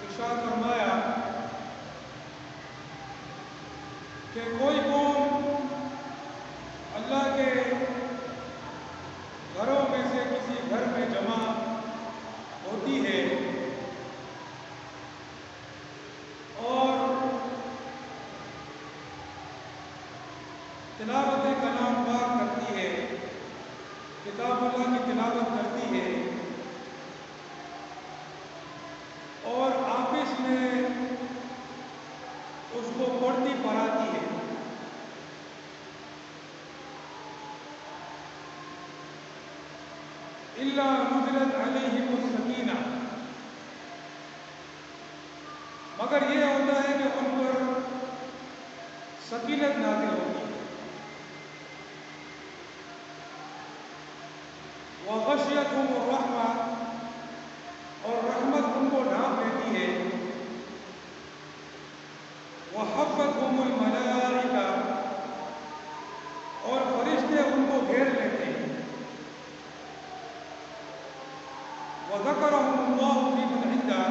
ارشاد فرمایا کہ کوئی قوم اللہ کے گھروں میں سے کسی گھر میں جمع ہوتی ہے اور تلاوت کلام پاک کرتی ہے، کتاب اللہ کی تلاوت کرتی ہے اور آپس میں اس کو پڑھتی پڑھاتی ہے، الا نزلت علیہم السکینہ، مگر یہ ہوتا ہے کہ ان پر سکینت نازل ہوتی ہے، وغشیتہم الرحمہ، اور رحمت ان کو ڈھانپ لیتی ہے، وحفتہم الملائکہ، اور فرشتے ان کو گھیر لیتے ہیں، وذکرہم اللہ فی من عنده،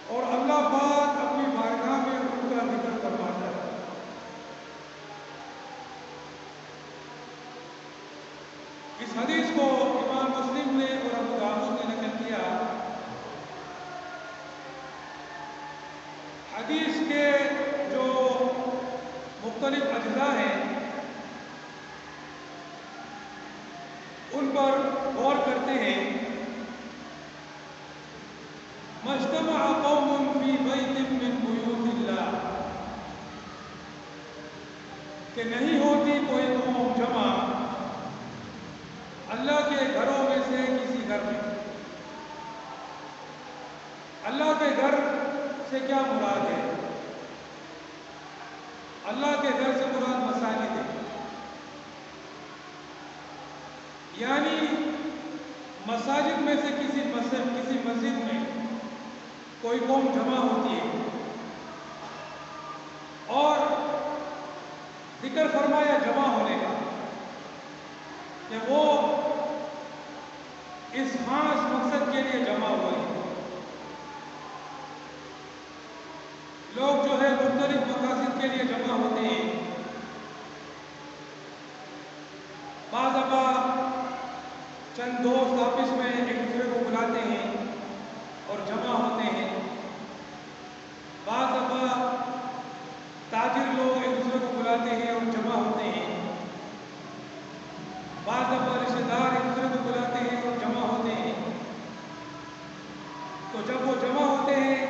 اور اللہ پاک اپنی بارگاہ میں ان کا ذکر فرماتا ہے۔ اس حدیث کو امام مسلم نے اور ابو داؤد نے نقل کیا۔ حدیث کے جو مختلف اجزاء ہیں ان پر غور کرتے ہیں۔ مجتمع قوم فی بیت من بیوت اللہ، کہ نہیں ہوتی کوئی قوم جمع اللہ کے گھروں میں سے کسی گھر میں۔ اللہ کے گھر سے کیا مراد ہے؟ اللہ کے گھر سے مراد مساجد ہے، یعنی مساجد میں سے کسی مسجد میں کوئی قوم جمع ہوتی ہے اور ذکر فرمایا جمع ہونے کا کہ وہ اس خاص مقصد کے لیے جمع ہوئے ہیں۔ لوگ جو ہے مختلف مقاصد کے لیے جمع ہوتے ہیں، بعض دفعہ چند دوست آپس میں ایک دوسرے کو بلاتے ہیں اور جمع ہوتے ہیں، بعض دفعہ تاجر لوگ ایک دوسرے کو بلاتے ہیں اور جمع ہوتے ہیں، بعض دفعہ رشتہ دار ایک دوسرے کو بلاتے ہیں اور جمع ہوتے ہیں۔ تو جب وہ جمع ہوتے ہیں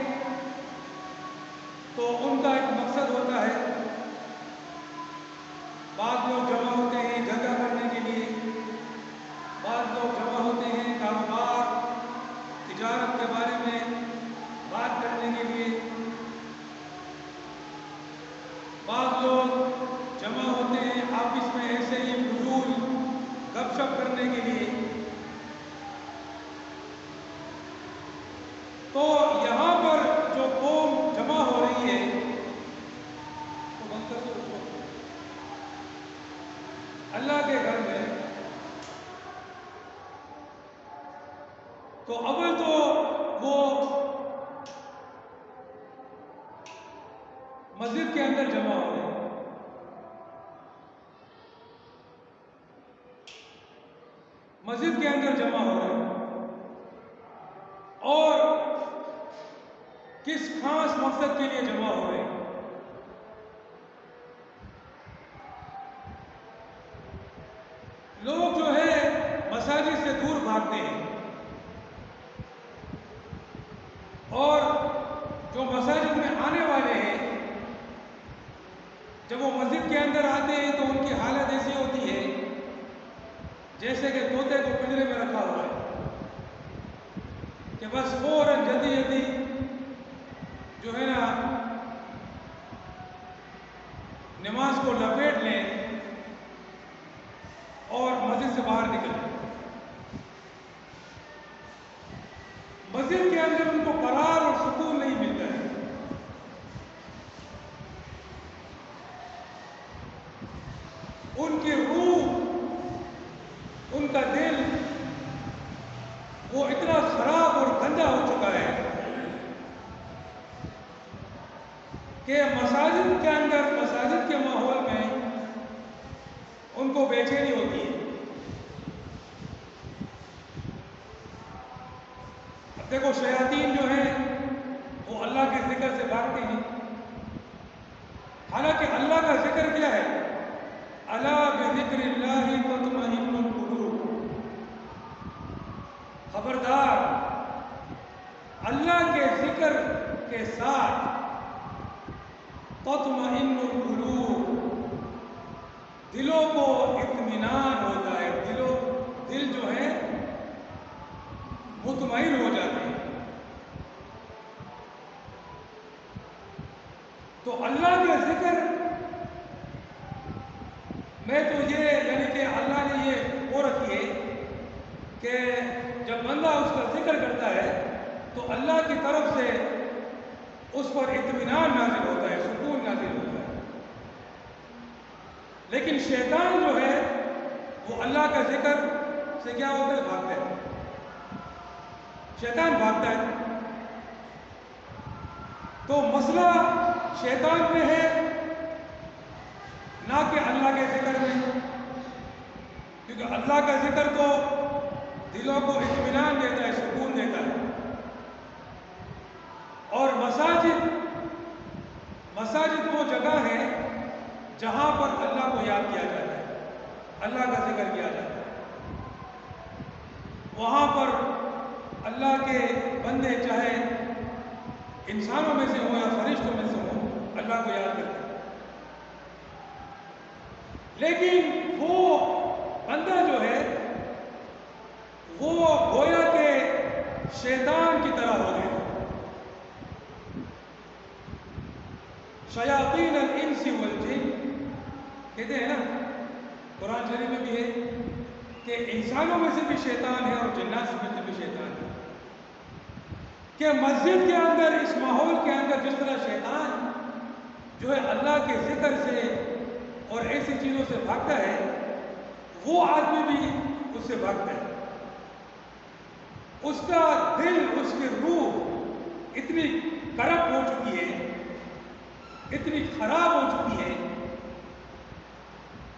تو ان کا ایک مقصد ہوتا ہے۔ بعض لوگ جمع ہوتے ہیں جھگڑا کرنے کے لیے، بعض لوگ جمع ہوتے ہیں کاروبار تجارت کے بارے میں بات کرنے کے لیے، بعض لوگ جمع ہوتے ہیں آپس میں ایسے ہی فضول گپ شپ کرنے کے لیے۔ تو یہاں پر جو قوم جمع ہو رہی ہے تو بند کر دو اس کو، اللہ کے گھر میں، تو اول تو وہ مسجد کے اندر جمع ہو رہے ہیں، مسجد کے اندر جمع ہو رہے ہیں، اور کس خاص مقصد کے لیے جمع ہو رہے ہیں؟ لوگ جو ہے مساجد سے دور بھاگتے ہیں، اور جو مساجد میں آنے والے ہیں جب وہ مسجد کے اندر آتے ہیں تو ان کی حالت ایسی ہوتی ہے جیسے کہ طوطے کو پنجرے میں رکھا ہوا ہے، کہ بس فوراً جلدی جلدی جو ہے نا نماز کو لپیٹ لیں اور مسجد سے باہر نکلیں۔ مسجد کے اندر ان کو قرار اور سکون نہیں ملتا ہے، ان کی روح، ان کا دل وہ اتنا خراب اور گندا ہو چکا ہے کہ مساجد کے اندر، مساجد کے ماحول میں ان کو بے چینی ہوتی ہے۔ اب دیکھو شیاطین جو ہیں وہ اللہ کے ذکر سے بھاگتے ہیں، حالانکہ اللہ کا ذکر کیا ہے؟ الا بذکر اللہ تطمئن القلوب، خبردار اللہ کے ذکر کے ساتھ تطمئن القلوب، دلوں کو اطمینان ہوتا ہے، دل جو ہے مطمئن ہو جاتے ہیں۔ تو اللہ کے ذکر میں تو یہ یعنی کہ اللہ نے یہ وہ رکھی ہے کہ جب بندہ اس کا ذکر کرتا ہے تو اللہ کی طرف سے اس پر اطمینان نازل ہوتا ہے، سکون نازل ہوتا ہے۔ لیکن شیطان جو ہے وہ اللہ کا ذکر سے کیا ہوتا ہے؟ بھاگتا ہے، شیطان بھاگتا ہے۔ تو مسئلہ شیطان میں ہے نہ کہ اللہ کے ذکر میں، کیونکہ اللہ کا ذکر تو دلوں کو اطمینان دیتا ہے، سکون دیتا ہے۔ اور مساجد وہ جگہ ہے جہاں پر اللہ کو یاد کیا جاتا ہے، اللہ کا ذکر کیا جاتا ہے۔ وہاں پر اللہ کے بندے چاہے انسانوں میں سے ہوں یا فرشتوں میں سے ہوں، اللہ کو یاد کرتے ہیں۔ لیکن وہ بندہ جو ہے وہ گویا کہ شیطان کی طرح ہو گئے، شیاطین الانس والجن کہتے ہیں نا، قرآن شریف میں بھی ہے کہ انسانوں میں سے بھی شیطان ہے اور جنات میں سے بھی شیطان ہے، کہ مسجد کے اندر، اس ماحول کے اندر جس طرح شیطان جو ہے اللہ کے ذکر سے اور ایسی چیزوں سے بھاگتا ہے، وہ آدمی بھی اس سے بھاگتا ہے۔ اس کا دل، اس کی روح اتنی کرپٹ ہو چکی ہے، اتنی خراب ہو چکی ہے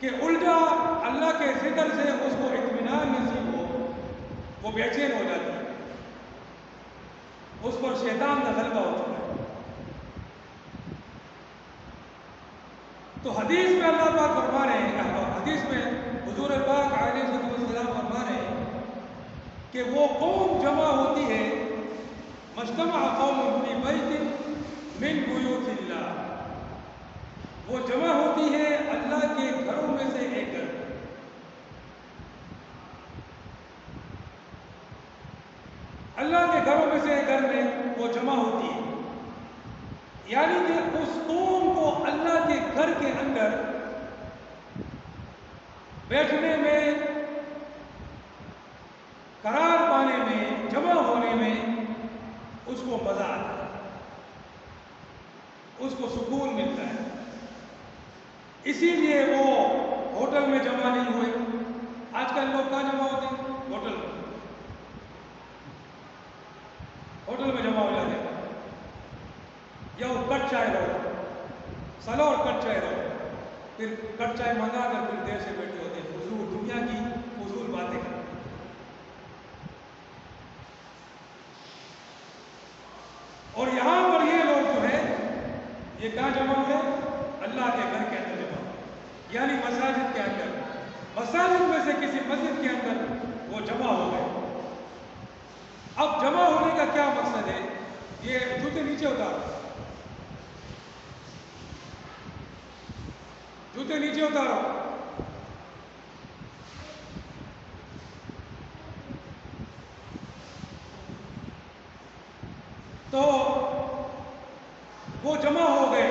کہ الٹا اللہ کے ذکر سے اس کو اطمینان نصیب ہو، وہ بے چین ہو جاتی ہے، اس پر شیطان کا غلبہ ہو چکا ہے۔ تو حدیث میں اللہ پاک فرما رہے ہیں، حدیث میں حضور پاک علیہ السلام فرما رہے ہیں کہ وہ قوم جمع ہوتی ہے، مجتمع قوم فی بیت من بیوت اللہ، وہ جمع ہوتی ہے اللہ کے گھروں میں سے ایک گھر، اللہ کے گھروں میں سے ایک گھر میں وہ جمع ہوتی ہے، یعنی کہ اس قوم کو اللہ کے گھر کے اندر بیٹھنے میں، قرار پانے میں، جمع ہونے میں اس کو مزہ آتا ہے، اس کو سکون ملتا ہے۔ اسی لیے وہ ہوٹل میں جمع نہیں ہوئے۔ آج کل لوگ کہاں جمع ہوتے ہیں؟ ہوٹل میں، ہوٹل میں جمع ہو جاتے ہیں، یا وہ کٹ چائے رہو، سلو اور کٹ چائے رہو، پھر کٹ چائے منگا کر پھر دیر سے بیٹھے ہوتے ہیں، فضول دنیا کی فضول باتیں کرتے ہیں۔ اور یہاں پر یہ لوگ جو ہے یہ کہاں جمع ہوئے؟ اللہ کے گھر کے اندر جمع ہوئے، یعنی مساجد کے اندر، مساجد میں سے کسی مسجد کے اندر وہ جمع ہو گئے۔ اب جمع ہونے کا کیا مقصد ہے؟ یہ جوتے نیچے اتارو، جوتے نیچے اتارو۔ تو وہ جمع ہو گئے۔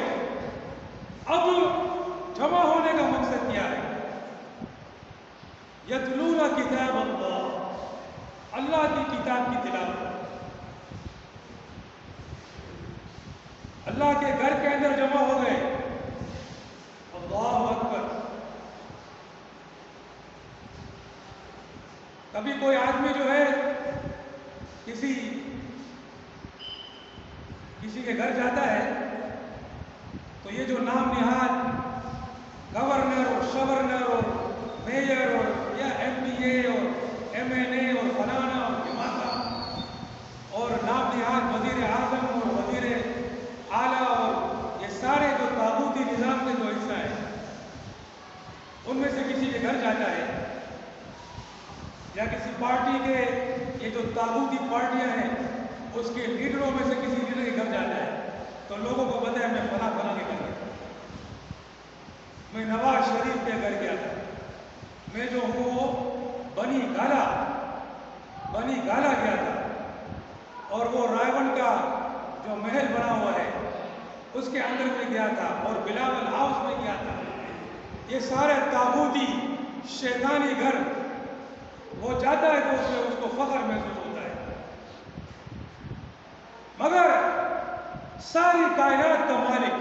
اب جمع ہونے کا مقصد کیا ہے؟ یتلون کتاب اللہ، اللہ کی کتاب کی تلاوت، اللہ کے گھر کے اندر جمع ہو گئے۔ اللہ اکبر۔ کبھی کوئی آدمی جو ہے کسی کے گھر جاتا ہے تو یہ جو نام نہاد گورنر اور شورنر اور میئر اور یا ایم پی اے اور ایم این اے اور فلانا اور جماعتا اور نام نہاد وزیر اعظم اور وزیر اعلیٰ اور یہ سارے جو طاغوتی نظام کے جو حصہ ہیں ان میں سے کسی کے گھر جاتا ہے یا کسی پارٹی کے یہ جو طاغوتی پارٹیاں ہیں اس کے لیڈروں میں سے کسی لیڈر کے گھر جاتا ہے تو لوگوں کو پتہ ہے میں فلاں فلاں کے گھر گیا، میں نواز شریف کے گھر گیا تھا، میں جو ہوں وہ بنی گالا گیا تھا، اور وہ رائے کا جو محل بنا ہوا ہے اس کے اندر میں گیا تھا، اور بلاول ہاؤس میں گیا تھا۔ یہ سارے طاغوتی شیطانی گھر وہ جاتا ہے تو اس میں اس کو فخر محسوس ہوتا ہے، مگر ساری کائنات کا مالک،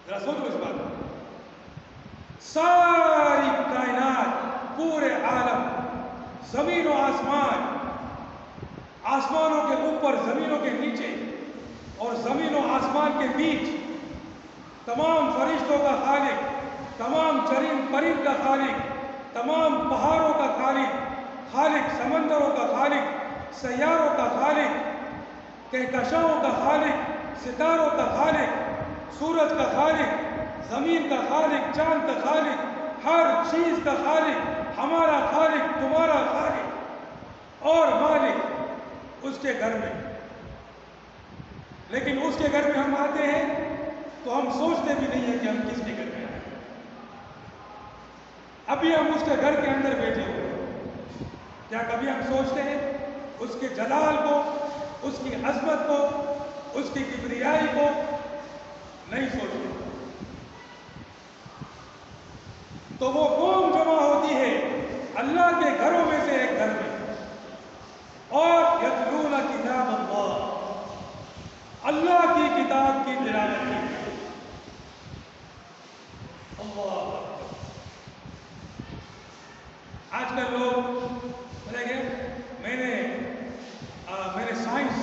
ذرا سوچو اس بات میں، ساری کائنات، پورے عالم، زمین و آسمان، آسمانوں کے اوپر، زمینوں کے نیچے، اور زمین و آسمان کے بیچ، تمام فرشتوں کا خالق، تمام چرند پرند کا خالق، تمام پہاڑوں کا خالق، سمندروں کا خالق، سیاروں کا خالق، کہکشاؤں کا خالق، ستاروں کا خالق، سورج کا خالق، زمین کا خالق، چاند کا خالق، ہر چیز کا خالق، ہمارا خالق، تمہارا خالق اور مالک اس کے گھر میں۔ لیکن اس کے گھر میں ہم آتے ہیں تو ہم سوچتے بھی نہیں ہیں کہ ہم کس کے گھر میں آئے، ابھی ہم اس کے گھر کے اندر بیٹھے ہوئے ہیں۔ کیا کبھی ہم سوچتے ہیں اس کے جلال کو، اس کی عظمت کو، اس کی کبریائی کو؟ نہیں سوچتے۔ تو وہ قوم جمع ہوتی ہے اللہ کے گھروں میں سے ایک گھر میں، اور یتلون کتاب اللہ کی کتاب کی تلاوت کی۔ اللہ، آج کل لوگ بولیں گے میں نے سائنس،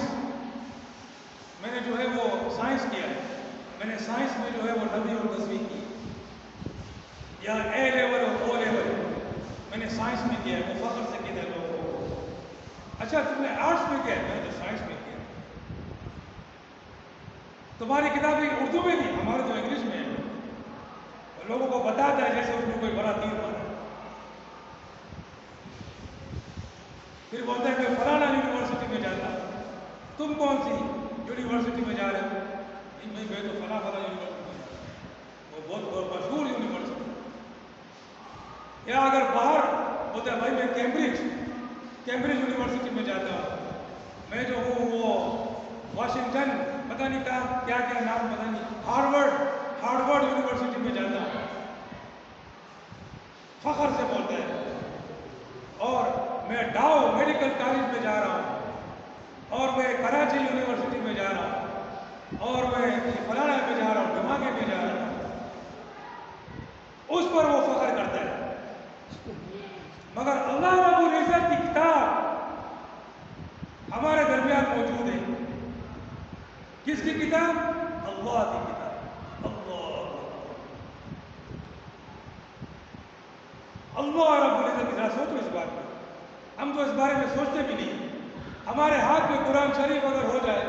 میں نے جو ہے وہ سائنس کیا ہے، میں نے سائنس میں جو ہے وہ 9ویں اور 10ویں کی، یا اے لیول اور او لیول میں نے سائنس میں کیا ہے، وہ فخر سے کہتے ہیں لوگوں کو۔ اچھا تم نے آرٹس میں کیا ہے؟ میں نے تو سائنس میں کیا۔ تمہاری کتابیں اردو میں نہیں، ہمارے جو انگلش میں ہے، اور لوگوں کو بتاتا ہے جیسے اس میں کوئی بڑا تیر مارا۔ پھر بولتا ہے کہ فلانا یونیورسٹی میں جاتا، تم کون سی یونیورسٹی میں جا رہے ہو؟ نہیں بھائی میں تو فلاں یونیورسٹی میں جا رہا ہوں، وہ بہت مشہور یونیورسٹی۔ یا اگر باہر ہوتا ہے بھائی میں کیمبرج یونیورسٹی میں جاتا ہوں، میں جو ہوں وہ واشنگٹن پتہ نہیں کیا نام پتہ نہیں، ہارورڈ یونیورسٹی میں جاتا ہوں، فخر سے بولتا ہے۔ اور میں ڈاؤ میڈیکل کالج میں جا رہا ہوں، اور میں کراچی یونیورسٹی میں جا رہا ہوں، اور میں فلانا میں جا رہا ہوں، دماغے میں جا رہا ہوں، اس پر وہ فخر کرتا ہے۔ مگر اللہ رب العزت کی کتاب ہمارے درمیان موجود ہے۔ کس کی کتاب؟ اللہ کی کتاب۔ اللہ رب العزت کی کتاب، سوچو اس بات میں، ہم تو اس بارے میں سوچتے بھی نہیں۔ ہمارے ہاتھ میں قرآن شریف اگر ہو جائے،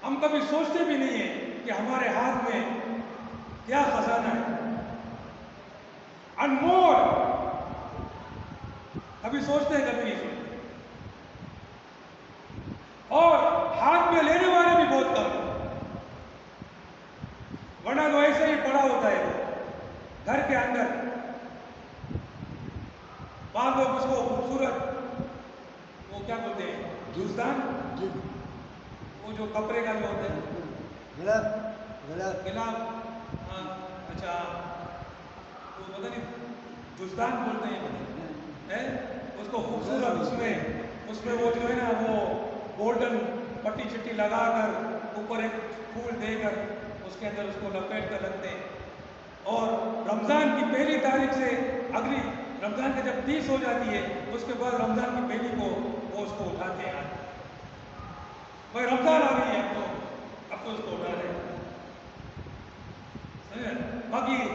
ہم کبھی سوچتے بھی نہیں ہیں کہ ہمارے ہاتھ میں کیا خزانہ ہے، انمول۔ کبھی سوچتے ہیں؟ کبھی نہیں سوچتے۔ اور ہاتھ میں لینے والے بھی بہت کم ہیں، ورنہ تو ایسے ہی پڑا ہوتا ہے گھر کے اندر۔ بعض لوگ اس کو خوبصورت، وہ کیا بولتے ہیں، جوزدان، وہ جو کپڑے کا جو ہوتا ہے، گلاب، ہاں اچھا وہ پتہ نہیں جوزدان بولتے ہیں، اس کو خوبصورت، اس میں وہ جو ہے نا وہ گولڈن پٹی چٹی لگا کر اوپر ایک پھول دے کر اس کے اندر اس کو لپیٹ کر رکھتے ہیں، اور رمضان کی پہلی تاریخ سے اگلی رمضان کی جب 30 ہو جاتی ہے اس کے بعد رمضان کی پہلی کو وہ اس کو اٹھاتے ہیں۔ بھائی رمضان آ رہی ہے، اب تو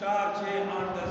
4, 6, 8, 10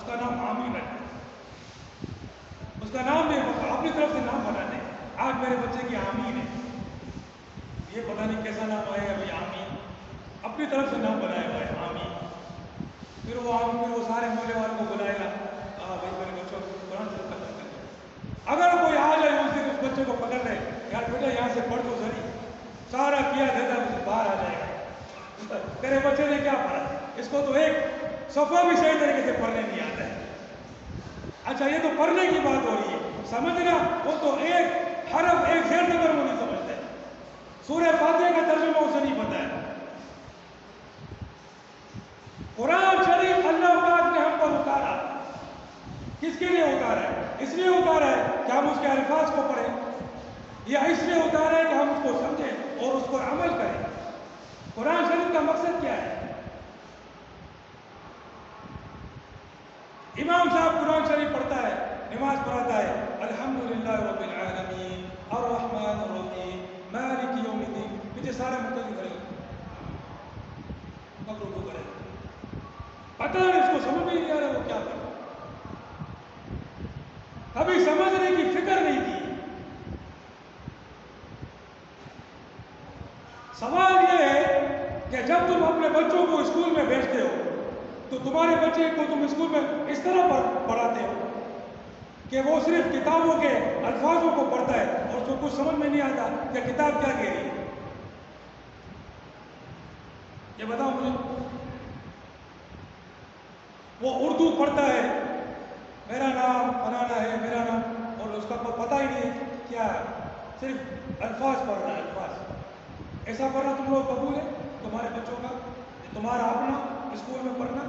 اس کا نام آمین ہے، اس کا نام نہیں، اپنی طرف سے نام بنانے، آج میرے بچے کی آمین ہے، یہ پتہ نہیں کیسا نام آئے گا بھائی، آمین اپنی طرف سے نام بنایا ہوا ہے آمین۔ پھر وہ سارے محلے والوں کو بلائے گا، بھائی میرے بچوں کو قرآن شریف ختم کر دیں۔ اگر کوئی آ جائے اس دن اس بچے کو پکڑ لے، یار بیٹا یہاں سے پڑھ تو صحیح، سارا کیا دیتا مجھے باہر آ جائے گا، تیرے بچے نے کیا پڑھا، اس کو تو ایک صفحہ بھی صحیح طریقے سے پڑھنے نہیں آتا ہے۔ اچھا یہ تو پڑھنے کی بات ہو رہی ہے، سمجھنا وہ تو ایک حرف ایک زیر زبر وہ نہیں سمجھتا ہے، سورہ فاتحہ کا ترجمہ اسے نہیں پتا ہے۔ قرآن شریف اللہ پاک نے ہم پر اتارا، کس کے لیے اتارا ہے؟ اس لیے اتارا ہے کہ ہم اس کے الفاظ کو پڑھیں، یا اس لیے اتارا ہے کہ ہم اس کو سمجھیں اور اس پر عمل کریں؟ قرآن شریف کا مقصد کیا ہے؟ امام صاحب قرآن شریف پڑھتا ہے، نماز پڑھاتا ہے، الحمدللہ رب العالمین الرحمن الرحیم مالک یوم الدین، پیچھے سارے مقتدی کریں، اب رکوع کریں، پتہ نہیں اس کو سمجھ میں نہیں آ رہا وہ کیا کرے، کبھی سمجھنے کی فکر نہیں کی۔ سوال یہ ہے کہ جب تم اپنے بچوں کو اسکول میں بھیجتے ہو تو تمہارے بچے کو تم اسکول میں اس طرح پڑھاتے ہو کہ وہ صرف کتابوں کے الفاظوں کو پڑھتا ہے اور اس کو کچھ سمجھ میں نہیں آتا کہ کتاب کیا کہہ رہی ہے؟ یہ بتاؤ مجھے۔ وہ اردو پڑھتا ہے، میرا نام فلانا ہے، میرا نام، اور اس کا کوئی پتہ ہی نہیں کیا ہے، صرف الفاظ پڑھ رہا ہے، الفاظ۔ ایسا پڑھنا تم لوگ قبول ہے تمہارے بچوں کا؟ تمہارا اپنا اسکول میں پڑھنا؟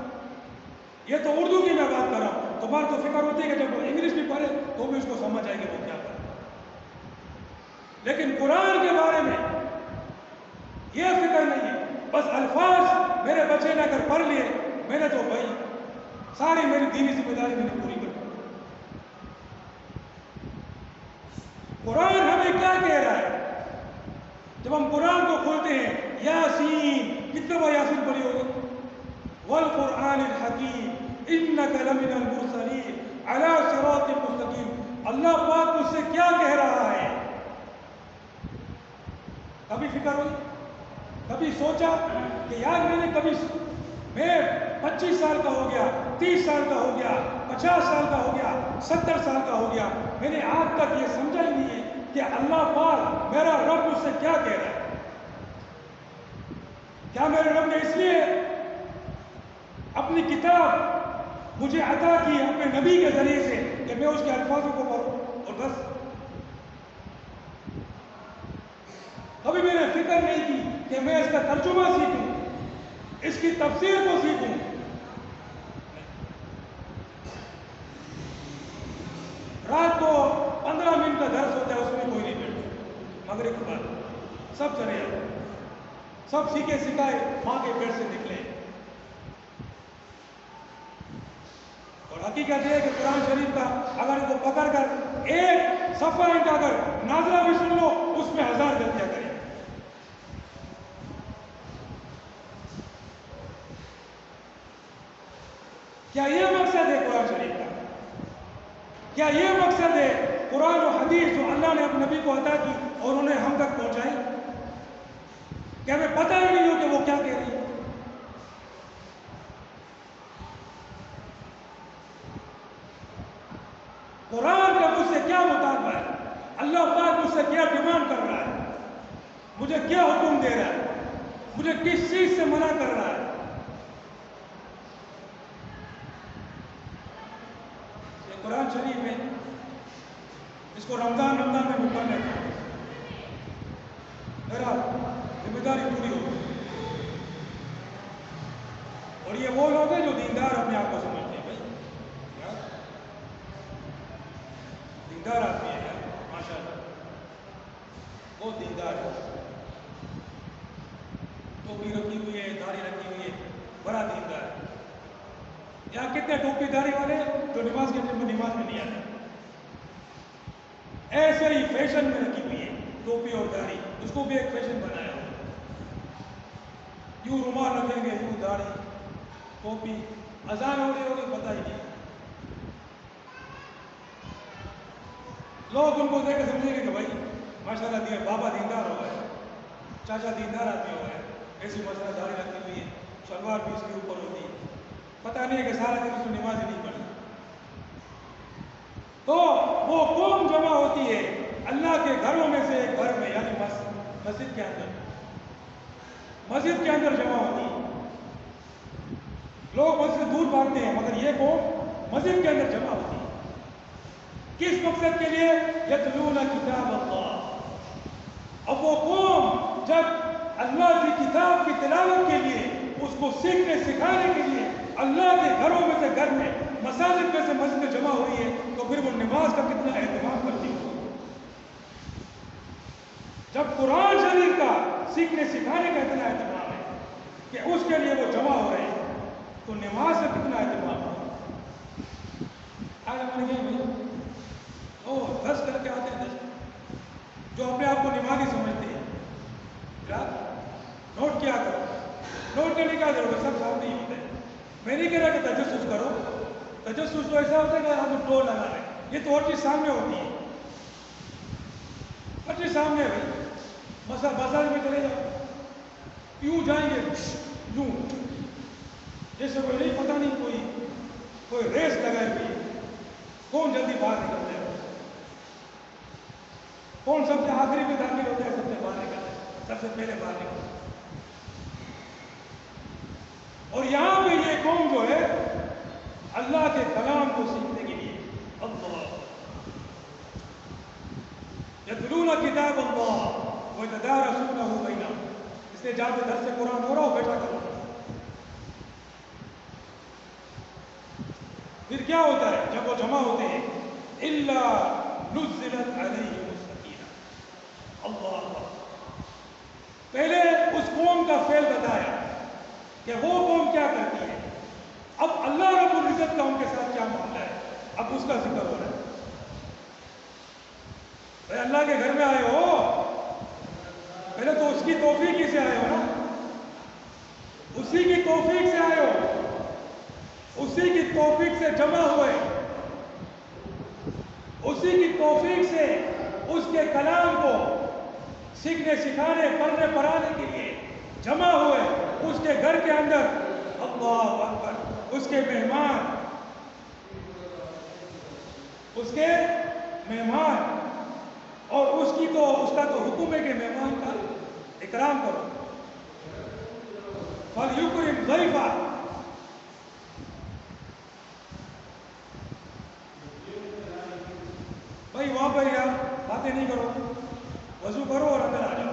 یہ تو اردو کی میں بات کر رہا ہوں، تمہاری تو فکر ہوتی ہے کہ جب وہ انگلش بھی پڑھے تو بھی اس کو سمجھ آئے گا وہ کیا پڑھے، لیکن قرآن کے بارے میں یہ فکر نہیں ہے، بس الفاظ میرے بچے نے اگر پڑھ لیے، میں نے تو بھائی ساری میری دینی ذمہ داری میں نے پوری کر دی۔ قرآن ہمیں کیا کہہ رہا ہے؟ جب ہم قرآن کو کھولتے ہیں، یاسین، کتنے بار یاسین پڑھی ہوگی؟ والقرآن الحکیم انک لمن المرسلین علی صراط مستقیم، اللہ پاک مجھ سے کیا کہہ رہا ہے؟ کبھی فکر ہوئی؟ کبھی سوچا کہ یار میں 25 سال کا ہو گیا، 30 سال کا ہو گیا، 50 سال کا ہو گیا، 70 سال کا ہو گیا، میں نے آج تک یہ سمجھا ہی نہیں ہے کہ اللہ پاک میرا رب مجھ سے کیا کہہ رہا ہے۔ کیا میرے رب نے اس لیے اپنی کتاب مجھے عطا کی اپنے نبی کے ذریعے سے کہ میں اس کے الفاظوں کو پڑھوں اور بس؟ کبھی میں نے فکر نہیں کی کہ میں اس کا ترجمہ سیکھوں، اس کی تفسیر کو سیکھوں؟ رات کو 15 منٹ کا درس ہوتا ہے، اس میں کوئی نہیں بیٹھتا، مغرب کے بعد سب چلے جاتے، سب سیکھے سکھائے ماں کے پیٹ سے نکلے۔ اور حقیقت یہ ہے کہ قرآن شریف کا اگر ان کو پکڑ کر ایک صفحہ ان کا اگر نازلہ بھی سن لو، اس میں 1000 غلطیاں کریں۔ کیا یہ مقصد ہے قرآن شریف کا؟ کیا یہ مقصد ہے قرآن و حدیث جو اللہ نے اپنے نبی کو عطا کی اور انہیں ہم تک پہنچائی؟ کہ ہمیں پتہ ہی نہیں ہو کہ وہ کیا کہہ رہی ہے؟ قرآن کا مجھ سے کیا مطالبہ ہے؟ اللہ پاک مجھ سے کیا ڈیمانڈ کر رہا ہے؟ مجھے کیا حکم دے رہا ہے؟ مجھے کس چیز سے منع کر رہا ہے؟ یہ قرآن شریف ہے، اس کو رمضان میں پڑھ لیتا ہوں، میرا ذمہ داری پوری ہوگی۔ اور یہ وہ لوگ ہیں جو دیندار اپنے آپ کو سمجھتے ہیں، بھائی یار دیندار آدمی ہے یار، ماشاء اللہ بہت دیندار ہے، ٹوپی رکھی ہوئی ہے، داڑھی رکھی ہوئی ہے، بڑا دیندار ہے۔ یہاں کتنے ٹوپی داڑھی والے جو نماز میں نہیں آتے، ایسے ہی فیشن میں رکھی ہوئی ہے ٹوپی اور داڑھی، اس کو بھی ایک فیشن بنایا ہوا، یوں رومال رکھیں گے، یوں داڑھی ٹوپی، اذان ہو رہی ہوگی پتہ ہی نہیں، لوگ ان کو دیکھ کے سمجھیں گے کہ بھائی ماشاء اللہ بابا دیندار ہو گئے، چاچا دیندار آدمی ہو گئے، ایسی مسئلہ داری رکھی ہوئی ہے، شلوار بھی اس کے اوپر ہوتی ہے، پتہ نہیں ہے کہ سارا دن اس نے نماز ہی نہیں پڑھی۔ تو وہ قوم جمع ہوتی ہے اللہ کے گھروں میں سے ایک گھر میں، یعنی مسجد کے اندر، مسجد کے اندر جمع ہوتی ہے۔ لوگ مسجد سے دور بھاگتے ہیں مگر یہ قوم مسجد کے اندر جمع ہوتی ہے۔ کس مقصد کے لیے؟ یتلون کتاب اللہ۔ اب وہ قوم جب اللہ کی کتاب کی تلاوت کے لیے، اس کو سیکھنے سکھانے کے لیے اللہ کے گھروں میں سے گھر میں، مساجد میں سے مسجد میں جمع ہو رہی ہے، تو پھر وہ نماز کا کتنا اہتمام کرتی ہو۔ جب قرآن شریف کا سیکھنے سکھانے کا اتنا اہتمام ہے کہ اس کے لیے وہ جمع ہو رہے ہیں، تو نماز کا کتنا اہتمام ہو۔ آج ہمارے کیا بھائی دس کر کے آتے ہیں، 10 جو اپنے آپ کو نمازی سمجھتے ہیں، کیا نوٹ کیا کرو، نوٹ کرنے کیا ضرورت ہے، سب ساتھ نہیں ہوتے۔ میں نہیں کہہ رہا کہ تجسس کرو، تجسس تو ایسا ہوتا ہے کہ آپ ٹول لگا رہے ہیں، یہ تو اور چیز سامنے ہوتی ہے، ہر چیز سامنے ہے بھائی۔ بازار میں چلے جاؤ، یوں جائیں گے، یوں جیسے کوئی نہیں، پتہ نہیں کوئی ریس لگائے ہوئی، کون جلدی باہر نکلتا ہے، کون سب سے آخری میں داخل ہوتا ہے، سب سے باہر نکلتا ہے، سب سے پہلے باہر نکلتا ہے۔ اور یہاں پہ یہ قوم جو ہے اللہ کے کلام کو سیکھنے کے لیے، اللہ یتلون کتاب اللہ ویتدارسونہ بینہم، اس لیے جہاں پہ درس قرآن ہو رہا ہو بیٹھا کرو۔ پھر کیا ہوتا ہے جب وہ جمع ہوتے ہیں؟ الا نزلت علیہم السکینہ، اللہ اللہ۔ پہلے اس قوم کا فعل بتایا کہ وہ قوم کیا کرتی ہے، اب اللہ رب العزت کا ان کے ساتھ کیا معاملہ ہے، اب اس کا ذکر ہو رہا ہے۔ بھائی اللہ کے گھر میں آئے ہو، پہلے تو اس کی توفیق ہی سے آئے ہو نا، اسی کی توفیق سے آئے ہو، اسی کی توفیق سے جمع ہوئے، اسی کی توفیق سے اس کے کلام کو سیکھنے سکھانے پڑھنے پڑھانے کے لیے جمع ہوئے اس کے گھر کے اندر۔ اللہ اکبر، اس کے مہمان، اس کے مہمان، اور اس کا تو حکم ہے کہ مہمان کا اکرام کرو، فَلْيُكْرِمْ ضَيْفَهُ۔ بھائی وہاں پر یار باتیں نہیں کرو، وضو کرو اور اندر آ جاؤ۔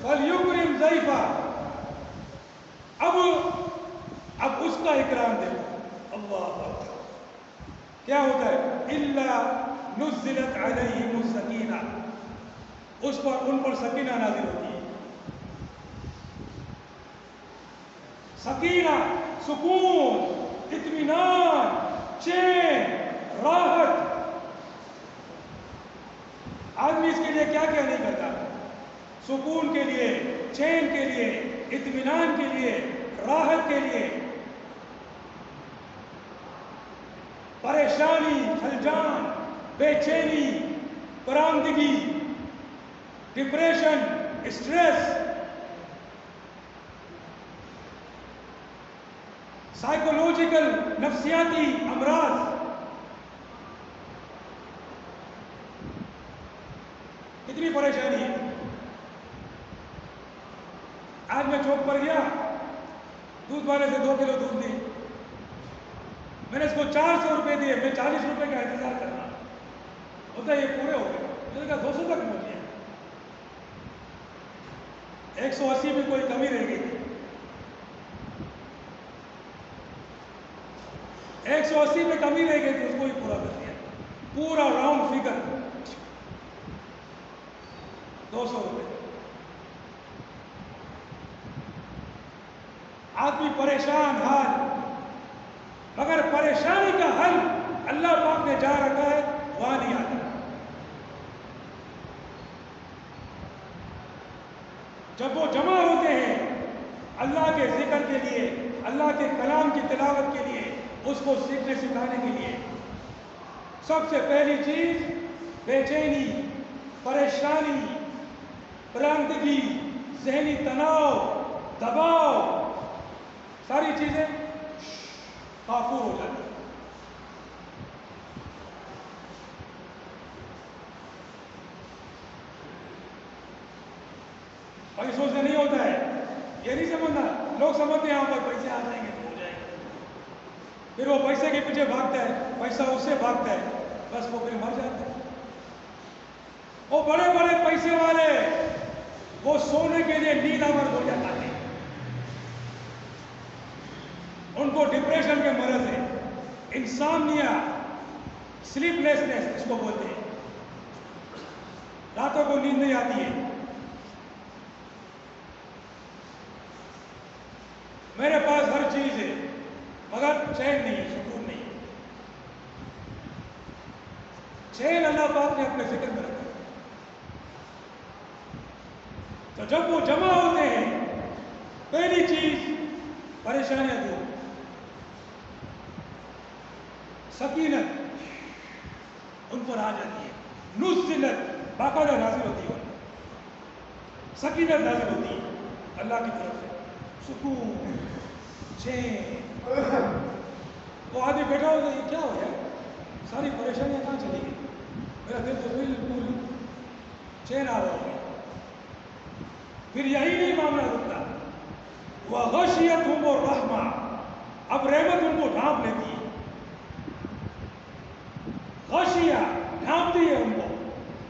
فَلْيُكْرِمْ ضَيْفَهُ، اب اس کا اکرام دیکھو، اللہ اکبر۔ کیا ہوتا ہے؟ الا نزلت علیہم السکینہ، اس پر ان پر سکینہ نازل ہوتی ہے۔ سکینہ، سکون، اطمینان، چین، راحت۔ آدمی اس کے لیے کیا کیا نہیں کرتا، سکون کے لیے، چین کے لیے، اطمینان کے لیے، راحت کے لیے۔ پریشانی، خلجان، بے چینی، پراندگی، ڈپریشن، اسٹریس، سائیکولوجیکل، نفسیاتی امراض، کتنی پریشانی ہے۔ آج میں چوک پر گیا، دودھ والے سے 2 کلو دودھ لی، میں نے اس کو 400 روپے دیے، میں 40 روپے کا انتظار کرنا ہوتا ہے، یہ پورے ہو گئے، میں نے کہا 200 تک پہنچ گیا، 180 میں کوئی کمی رہ گئی تھی، 180 میں کمی رہ گئی تھی، اس کو ہی پورا کر دیا، پورا راؤنڈ فگر 200 روپے۔ آدمی پریشان حال، مگر پریشانی کا حل اللہ پاک نے جہاں رکھا ہے وہاں نہیں آتا۔ جب وہ جمع ہوتے ہیں اللہ کے ذکر کے لیے، اللہ کے کلام کی تلاوت کے لیے، اس کو سیکھنے سکھانے کے لیے، سب سے پہلی چیز بے چینی، پریشانی، پراندگی، ذہنی تناؤ، دباؤ، ساری چیزیں کافور ہو جاتی ہیں۔ اور یہ سوچنا نہیں ہوتا ہے، یہ نہیں سمجھنا، لوگ سمجھتے ہیں یہاں پر پیسے آ جائیں گے تو ہو جائیں گے، پھر وہ پیسے کے پیچھے بھاگتا ہے، پیسہ اس سے بھاگتا ہے، بس وہ پھر مر جاتا ہے۔ وہ بڑے بڑے پیسے والے وہ سونے کے لیے نیلا اور گولیاں کھاتے ہیں، ان کو ڈپریشن کے مرض ہے، انسامنیا، سلیپ لیسنس اس کو بولتے ہیں، راتوں کو نیند نہیں آتی ہے۔ میرے پاس ہر چیز ہے مگر چین نہیں ہے، سکون نہیں ہے۔ چین اللہ پاک نے اپنے ذکر میں رکھا، تو جب وہ جمع ہوتے ہیں پہلی چیز پریشانیاں دور، سکینت ان پر آ جاتی ہے، نزلت باقاعدہ نازل ہوتی ہے، سکینت نازل ہوتی ہے اللہ کی طرف سے، سکون، چین۔ وہ آدمی بیٹھا ہوتا ہے، کیا ہو جائے، ساری پریشانیاں کہاں چلی گئی، میرا دل تو بالکل چین آ رہا ہے۔ پھر یہی نہیں معاملہ رکتا، وَغَشِيَتْهُمُ الرَّحْمَةُ، اب رحمت ان کو ڈھانپ لیتی ہے، غشیہ ڈھانپتی ہے ان کو،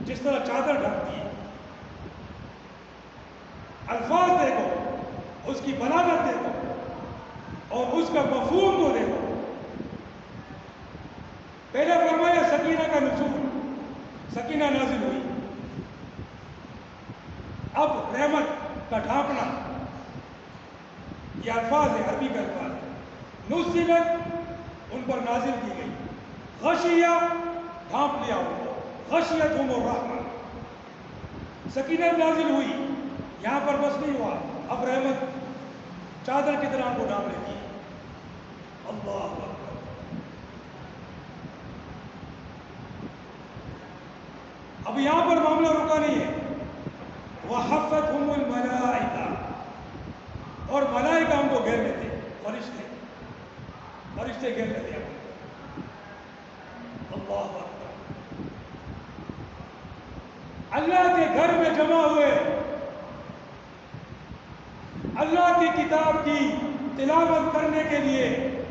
جس طرح چادر ڈھانپتی ہے۔ الفاظ دیکھو، اس کی بلاغت دیکھو اور اس کا مفہوم کو دیکھو۔ پہلے فرمایا سکینہ کا نزول، سکینہ نازل ہوئی، اب رحمت کا ڈھانپنا، یہ الفاظ ہے، عربی کا الفاظ ہے، نزلت ان پر نازل کی گئی، غشیہ ڈھانپ لیا ان کو، غشیتہم الرحمہ، سکینت نازل ہوئی، یہاں پر بس نہیں ہوا، اب رحمت چادر کی طرح ان کو ڈھانپ لیتی ہے۔ اللہ اکبر۔ اب یہاں پر معاملہ رکا نہیں ہے، وَحَفَّتْهُمُ الْمَلَائِکَةُ، اور ملائکہ ان کو گھیر لیتے، فرشتے، فرشتے گھیر لیتے ہیں۔ اللہ اکبر۔ اللہ کے گھر میں جمع ہوئے، اللہ کی کتاب کی تلاوت کرنے کے لیے،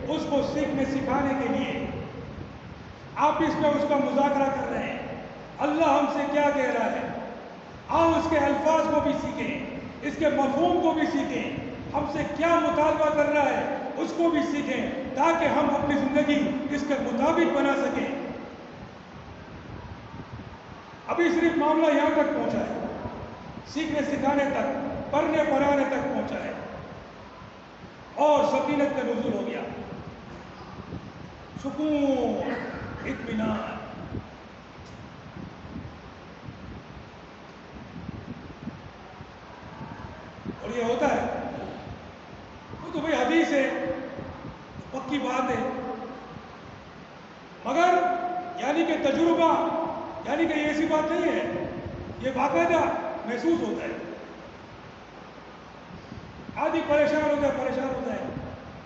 اس کو سیکھنے سکھانے کے لیے، آپ اس میں اس کا مذاکرہ کر رہے ہیں، اللہ ہم سے کیا کہہ رہا ہے، آؤ اس کے الفاظ کو بھی سیکھیں، اس کے مفہوم کو بھی سیکھیں، ہم سے کیا مطالبہ کر رہا ہے اس کو بھی سیکھیں، تاکہ ہم اپنی زندگی اس کے مطابق بنا سکیں۔ ابھی صرف معاملہ یہاں تک پہنچا ہے، سیکھنے سکھانے تک، پڑھنے پڑھانے تک پہنچا ہے، اور سکینت کا نزول ہو گیا، سکون، اطمینان۔ اور یہ ہوتا ہے، وہ تو بھائی حدیث ہے، پکی بات ہے، مگر یعنی کہ تجربہ، یعنی کہ یہ ایسی بات نہیں ہے، یہ باقاعدہ محسوس ہوتا ہے۔ آدمی پریشان ہوتا ہے، پریشان ہوتا ہے،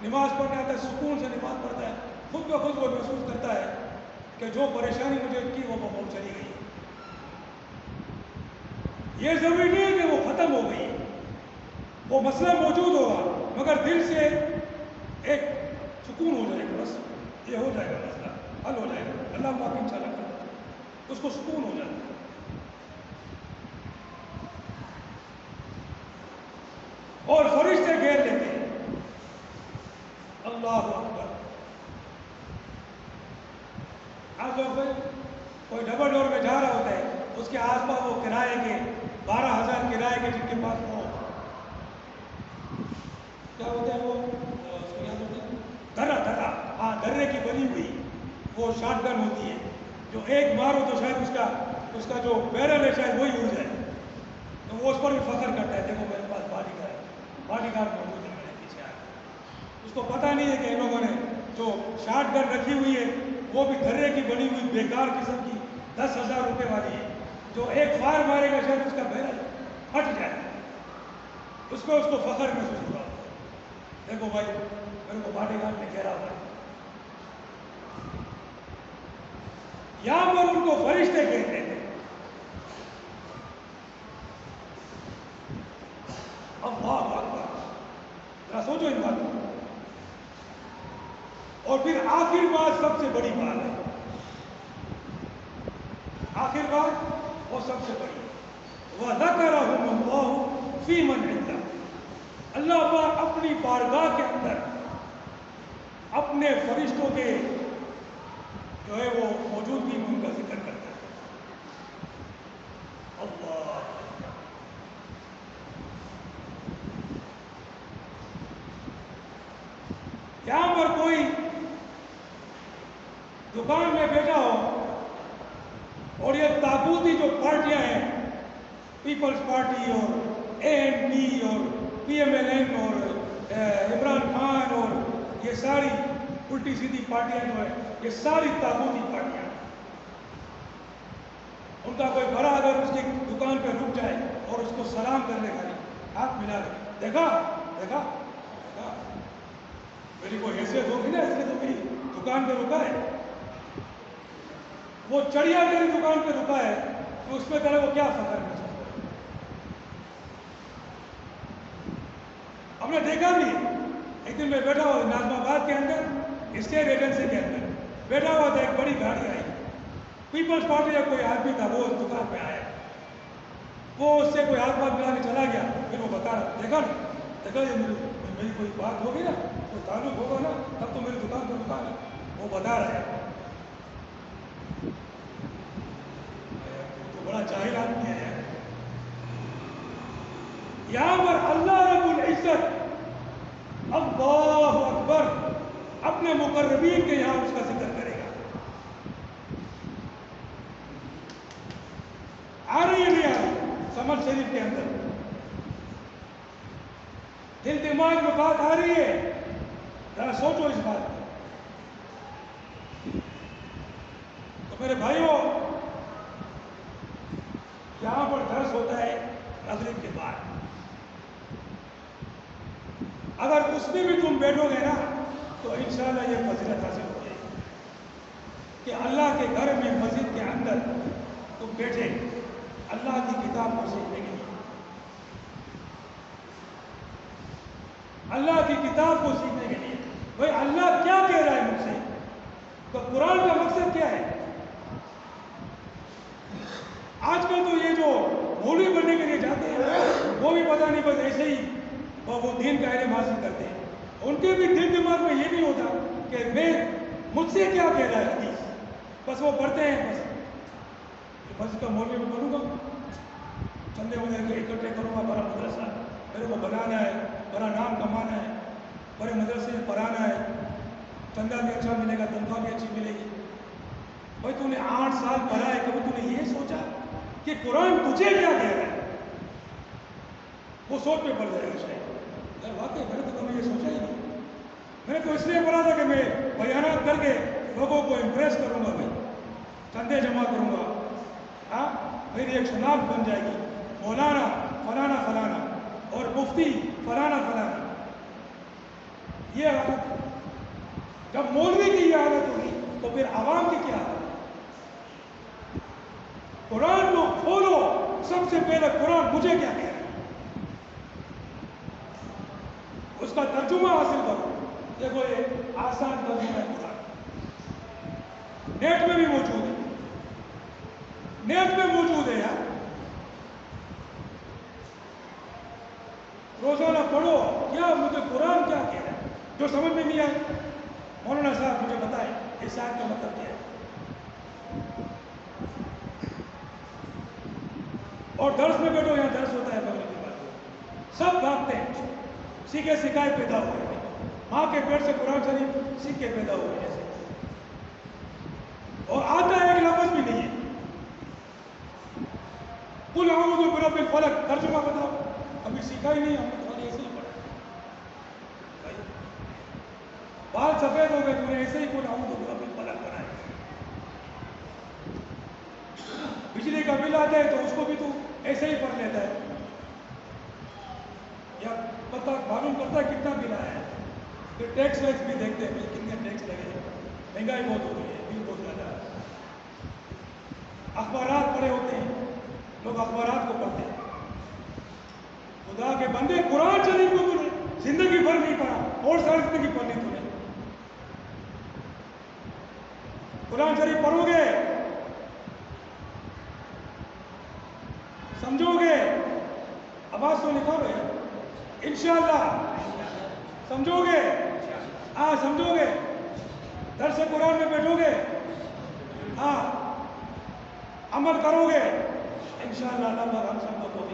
نماز پڑھنے آتا ہے، سکون سے نماز پڑھتا ہے، خود بخود وہ محسوس کرتا ہے کہ جو پریشانی مجھے کی وہ بہت چلی گئی۔ یہ ضروری نہیں ہے کہ وہ ختم ہو گئی، وہ مسئلہ موجود ہوگا، مگر دل سے ایک سکون ہو جائے گا، بس یہ ہو جائے گا، مسئلہ حل ہو جائے گا، اللہ پاک انشاءاللہ کرے گا، اس کو سکون ہو جائے گا۔ اور فرشتے گھیر لیتے ہیں، اللہ اکبر۔ آج لوگ کوئی ڈبل ڈور میں جا رہا ہوتا ہے، اس کے آس پاس وہ کرائے کے 12,000 کرائے کے، جن کے پاس وہ کیا ہوتا ہے، وہ درہ، ہاں درے کی بنی ہوئی وہ شاٹ گن ہوتی ہے، جو ایک مارو تو شاید اس کا جو بیرل ہے شاید وہی اڑ جائے، تو وہ اس پر بھی فخر کرتا ہے، دیکھو میرے پاس باڈی گارڈ موجود ہے میرے پیچھے آ کے۔ اس کو پتہ نہیں ہے کہ ان لوگوں نے جو شاٹ گن رکھی ہوئی ہے وہ بھی دھرے کی بنی ہوئی بیکار قسم کی 10,000 روپے والی ہے، جو ایک فائر مارے گا شاید اس کا بیرل پھٹ جائے، اس کو فخر محسوس ہوا۔ دیکھو بھائی، میرے کو باڈی گارڈ نے گھیرا ہوا ہے، یہاں پر ان کو فرشتے کہتے تھے۔ اللہ اکبر، ذرا سوچو ان باتوں۔ اور پھر آخر بات سب سے بڑی بات ہے، آخر بات وہ سب سے بڑی ہے، وَذَكَرَهُمُ اللَّهُ فِي مَنْ عِندَهُ، اللہ پاک اپنی بارگاہ کے اندر اپنے فرشتوں کے جو ہے وہ موجودگی میں ان کا ذکر کرتا ہے۔ اللہ، یہاں پر کوئی دکان میں بیٹھا ہو اور یہ طاغوتی جو پارٹیاں ہیں، پیپلز پارٹی اور ANP اور PMLN اور عمران خان اور یہ ساری الٹی سیدھی پارٹیاں جو ہیں، یہ ساری طاغوتی پارٹیاں ہیں، ان کا کوئی بڑا اگر اس کی دکان پہ رک جائے اور اس کو سلام کرنے کا نہیں، ہاتھ ملا لے، دیکھا دیکھا دیکھا، میری کوئی حیثیت ہوگی نا، اس لیے تو میری دکان پہ رکا ہے، وہ چڑیا میری دکان پہ رکا ہے تو اس پہ کرے وہ کیا فخر ہے؟ ہم نے دیکھا بھی، ایک دن میں بیٹھا ہوا ناظم آباد کے اندر اسٹیٹ ایجنسی کے اندر بیٹھا ہوا تھا، ایک بڑی گاڑی آئی، پیپلز پارٹی کا کوئی آدمی تھا، وہ اس دکان پہ آیا، وہ اس سے کوئی ہاتھ ملا کے چلا گیا، پھر وہ بتا رہا، دیکھا یہ میری کوئی بات ہوگی نا، کوئی تعلق ہوگا نا، تب تو میری دکان پہ رکا ہے، وہ بتا رہا ہے، تو بڑا جاہل آدمی ہے یار۔ یہاں پر اللہ رب العزت اللہ اکبر اپنے مقربین کے یہاں اس کا ذکر کرے گا۔ آ رہی ہے نہیں آ رہی سمر شریف کے اندر؟ دل دماغ میں بات آ رہی ہے؟ ذرا سوچو اس بات کو۔ تو میرے بھائیوں، یہاں پر درس ہوتا ہے مغرب کے بعد، اگر اس میں بھی تم بیٹھو گے نا تو انشاءاللہ یہ فضیلت حاصل ہو جائے گی کہ اللہ کے گھر میں مسجد کے اندر تم بیٹھے اللہ کی کتاب کو سیکھنے کے لیے، اللہ کی کتاب کو سیکھنے کے لیے۔ بھائی اللہ کیا کہہ رہا ہے مجھ سے؟ تو قرآن کا مقصد کیا ہے؟ آج کل تو یہ جو مولوی بننے کے لیے جاتے ہیں وہ بھی پتہ نہیں، بس ایسے ہی وہ دین کا علم حاصل کرتے ہیں، ان کے بھی دل دماغ میں یہ نہیں ہوتا کہ مجھ سے کیا کہہ رہا ہے حدیث، بس وہ پڑھتے ہیں، بس کا مولوی میں بنوں گا، چندے وندے کے اکٹھے کروں گا، بڑا مدرسہ میرے کو بنانا ہے، بڑا نام کمانا ہے، بڑے مدرسے میں پڑھانا ہے، چندہ بھی اچھا ملے گا، تنخواہ بھی اچھی ملے گی۔ بھائی تو نے 8 سال پڑھا ہے، کبھی تو نے یہ سوچا کہ قرآن تجھے کیا کہہ رہا ہے؟ وہ سوچ پہ پڑ جائے گا شاید، یار واقعی میں نے تو کبھی یہ سوچا ہی نہیں، میں نے تو اس لیے پڑھا تھا کہ میں بیانات کر کے لوگوں کو امپریس کروں گا، بھائی چندے جمع کروں گا، ہاں میری ایک شناخت بن جائے گی، مولانا فلانا فلانا اور مفتی فلانا فلانا، یہ حالت۔ جب مولوی کی یہ حالت ہوگی تو پھر عوام کی کیا حالت؟ قرآن کو کھولو، سب سے پہلے قرآن مجھے کیا کہہ رہا ہے اس کا ترجمہ حاصل کرو۔ دیکھو یہ آسان ترجمہ ہے قرآن، نیٹ میں بھی موجود ہے، نیٹ میں موجود ہے یار، روزانہ پڑھو، کیا مجھے قرآن کیا کہہ رہا ہے، جو سمجھ میں نہیں آئے مولانا صاحب مجھے بتائیں اس آیت کا مطلب کیا ہے، اور درس میں بیٹھو، یہاں درس ہوتا ہے مغرب کے بعد، سب بھاگتے ہیں، سیکھے سکھائے پیدا ہوئے ہیں، ماں کے پیٹ سے قرآن شریف سیکھ کے پیدا ہوئے ہیں، اور آتا ہے ایک لفظ بھی نہیں ہے، قل اعوذ برب الفلق ترجمہ بتاؤ، ابھی سیکھا ہی نہیں، ہم نے تمہاری ایسے ہی پڑھا، بال سفید ہو گئے، تم نے ایسے ہی قل اعوذ برب الفلق بنائے، بل آتا ہے تو اس کو بھی تو ایسے ہی پڑھ لیتا ہے، یا پتہ معلوم کرتا ہے کتنا بل آیا ہے، پھر ٹیکس ویکس بھی دیکھتے ہیں بھائی کتنے ٹیکس لگے، مہنگائی بہت ہو رہی ہے، بل بہت زیادہ ہے۔ اخبارات پڑھے ہوتے ہیں لوگ، اخبارات کو پڑھتے ہیں۔ خدا کے بندے قرآن شریف کو تو زندگی بھر نہیں پڑھا، اور ساری زندگی پڑھنی تو نہیں۔ قرآن شریف پڑھو گے، سمجھو گے، آواز تو نکالو یار، انشاءاللہ سمجھو گے، ہاں سمجھو گے، درس قرآن میں بیٹھو گے، ہاں عمل کرو گے، انشاءاللہ اللہ ہم سب کو